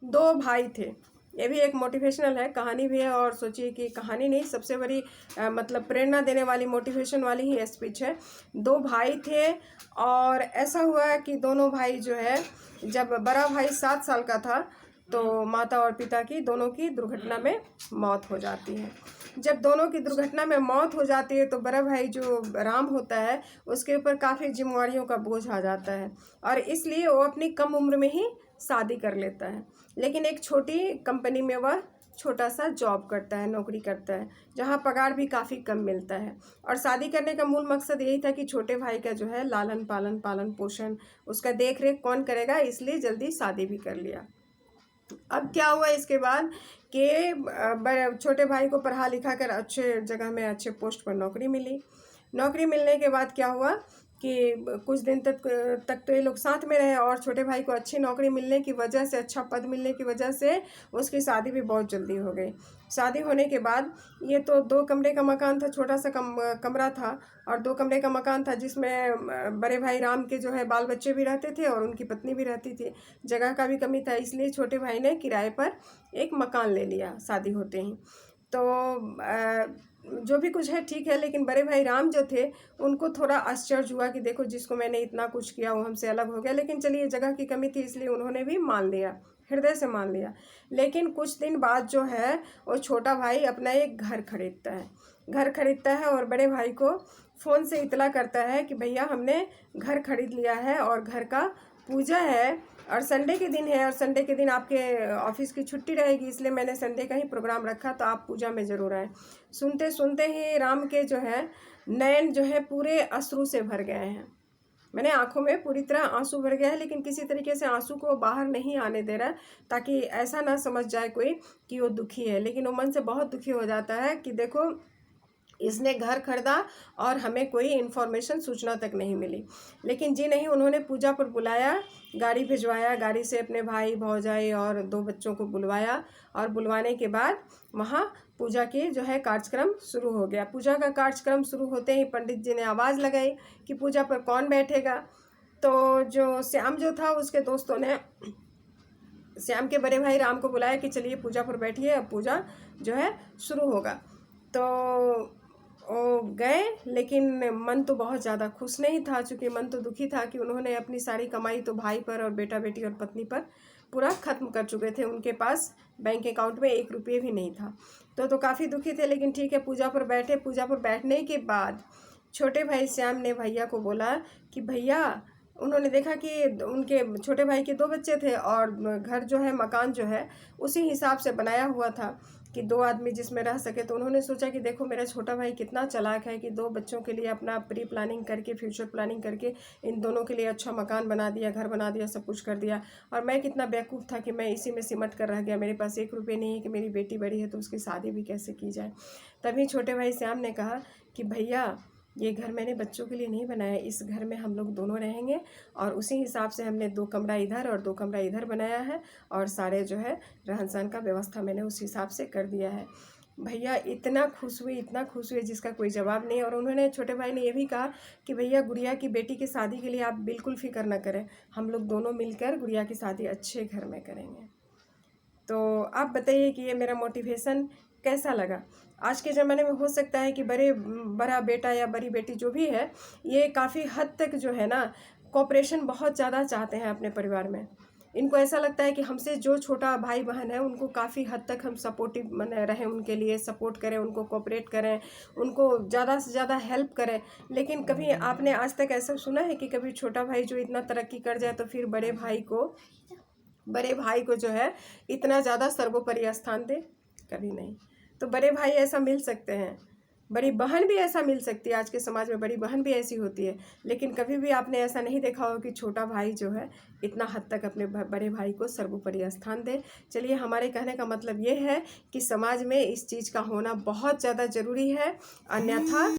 दो भाई थे। ये भी एक मोटिवेशनल है, कहानी भी है, और सोचिए कि कहानी नहीं, सबसे बड़ी मतलब प्रेरणा देने वाली मोटिवेशन वाली ही स्पीच है। दो भाई थे और ऐसा हुआ कि दोनों भाई जो है, जब बड़ा भाई 7 साल का था तो माता और पिता की दोनों की दुर्घटना में मौत हो जाती है। जब दोनों की दुर्घटना में मौत हो जाती है तो बड़ा भाई जो राम होता है उसके ऊपर काफ़ी जिम्मेवारियों का बोझ आ जाता है, और इसलिए वो अपनी कम उम्र में ही शादी कर लेता है। लेकिन एक छोटी कंपनी में वह छोटा सा जॉब करता है, नौकरी करता है, जहाँ पगार भी काफ़ी कम मिलता है। और शादी करने का मूल मकसद यही था कि छोटे भाई का जो है लालन पालन पोषण, उसका देख रेख कौन करेगा, इसलिए जल्दी शादी भी कर लिया। अब क्या हुआ इसके बाद कि छोटे भाई को पढ़ा लिखा कर अच्छे जगह में अच्छे पोस्ट पर नौकरी मिली। नौकरी मिलने के बाद क्या हुआ कि कुछ दिन तक तो ये लोग साथ में रहे, और छोटे भाई को अच्छी नौकरी मिलने की वजह से, अच्छा पद मिलने की वजह से उसकी शादी भी बहुत जल्दी हो गई। शादी होने के बाद ये तो 2 कमरे का मकान था, छोटा सा कमरा था, और 2 कमरे का मकान था जिसमें बड़े भाई राम के जो है बाल बच्चे भी रहते थे और उनकी पत्नी भी रहती थी। जगह का भी कमी था, इसलिए छोटे भाई ने किराए पर एक मकान ले लिया शादी होते ही। तो जो भी कुछ है ठीक है, लेकिन बड़े भाई राम जो थे उनको थोड़ा आश्चर्य हुआ कि देखो जिसको मैंने इतना कुछ किया वो हमसे अलग हो गया। लेकिन चलिए, जगह की कमी थी इसलिए उन्होंने भी मान लिया, हृदय से मान लिया। लेकिन कुछ दिन बाद जो है वो छोटा भाई अपना एक घर खरीदता है और बड़े भाई को फ़ोन से इतला करता है कि भैया हमने घर खरीद लिया है और घर का पूजा है, और संडे के दिन है, और संडे के दिन आपके ऑफिस की छुट्टी रहेगी, इसलिए मैंने संडे का ही प्रोग्राम रखा, तो आप पूजा में ज़रूर आए। सुनते सुनते ही राम के जो है नयन जो है पूरे अश्रु से भर गए हैं, मैंने आंखों में पूरी तरह आंसू भर गया है, लेकिन किसी तरीके से आंसू को बाहर नहीं आने दे रहा, ताकि ऐसा ना समझ जाए कोई कि वो दुखी है। लेकिन वो मन से बहुत दुखी हो जाता है कि देखो इसने घर खरीदा और हमें कोई इन्फॉर्मेशन, सूचना तक नहीं मिली। लेकिन जी नहीं, उन्होंने पूजा पर बुलाया, गाड़ी भिजवाया, गाड़ी से अपने भाई भौजाई और 2 बच्चों को बुलवाया, और बुलवाने के बाद वहाँ पूजा की जो है कार्यक्रम शुरू हो गया। पूजा का कार्यक्रम शुरू होते ही पंडित जी ने आवाज़ लगाई कि पूजा पर कौन बैठेगा। तो जो श्याम जो था उसके दोस्तों ने श्याम के बड़े भाई राम को बुलाया कि चलिए पूजा पर बैठिए, अब पूजा जो है शुरू होगा। तो वो गए, लेकिन मन तो बहुत ज़्यादा खुश नहीं था, चूँकि मन तो दुखी था कि उन्होंने अपनी सारी कमाई तो भाई पर और बेटा बेटी और पत्नी पर पूरा ख़त्म कर चुके थे। उनके पास बैंक अकाउंट में 1 रुपये भी नहीं था। तो काफ़ी दुखी थे, लेकिन ठीक है, पूजा पर बैठे। पूजा पर बैठने के बाद छोटे भाई श्याम ने भैया को बोला कि भैया, उन्होंने देखा कि उनके छोटे भाई के 2 बच्चे थे और घर जो है, मकान जो है उसी हिसाब से बनाया हुआ था कि 2 आदमी जिसमें रह सके। तो उन्होंने सोचा कि देखो मेरा छोटा भाई कितना चालाक है कि 2 बच्चों के लिए अपना प्री प्लानिंग करके, फ्यूचर प्लानिंग करके इन दोनों के लिए अच्छा मकान बना दिया, घर बना दिया, सब कुछ कर दिया, और मैं कितना बेवकूफ़ था कि मैं इसी में सिमट कर रह गया। मेरे पास 1 रुपये नहीं है कि मेरी बेटी बड़ी है तो उसकी शादी भी कैसे की जाए। तभी छोटे भाई श्याम ने कहा कि भैया, ये घर मैंने बच्चों के लिए नहीं बनाया, इस घर में हम लोग दोनों रहेंगे, और उसी हिसाब से हमने 2 कमरा इधर और 2 कमरा इधर बनाया है, और सारे जो है रहन सहन का व्यवस्था मैंने उस हिसाब से कर दिया है। भैया इतना खुश हुए जिसका कोई जवाब नहीं। और उन्होंने, छोटे भाई ने ये भी कहा कि भैया, गुड़िया की बेटी की शादी के लिए आप बिल्कुल फिक्र न करें, हम लोग दोनों मिलकर गुड़िया की शादी अच्छे घर में करेंगे। तो आप बताइए कि ये मेरा मोटिवेशन कैसा लगा। आज के ज़माने में हो सकता है कि बड़ा बेटा या बड़ी बेटी जो भी है, ये काफ़ी हद तक जो है ना कोऑपरेशन बहुत ज़्यादा चाहते हैं अपने परिवार में। इनको ऐसा लगता है कि हमसे जो छोटा भाई बहन है उनको काफ़ी हद तक हम सपोर्टिव बने रहें, उनके लिए सपोर्ट करें, उनको कोऑपरेट करें, उनको ज़्यादा से ज़्यादा हेल्प करें। लेकिन कभी आपने आज तक ऐसा सुना है कि कभी छोटा भाई जो इतना तरक्की कर जाए तो फिर बड़े भाई को जो है इतना ज़्यादा सर्वोपरि स्थान दे? कभी नहीं। तो बड़े भाई ऐसा मिल सकते हैं, बड़ी बहन भी ऐसा मिल सकती है, आज के समाज में बड़ी बहन भी ऐसी होती है, लेकिन कभी भी आपने ऐसा नहीं देखा हो कि छोटा भाई जो है इतना हद तक अपने बड़े भाई को सर्वोपरि स्थान दे। चलिए, हमारे कहने का मतलब ये है कि समाज में इस चीज़ का होना बहुत ज़्यादा ज़रूरी है, अन्यथा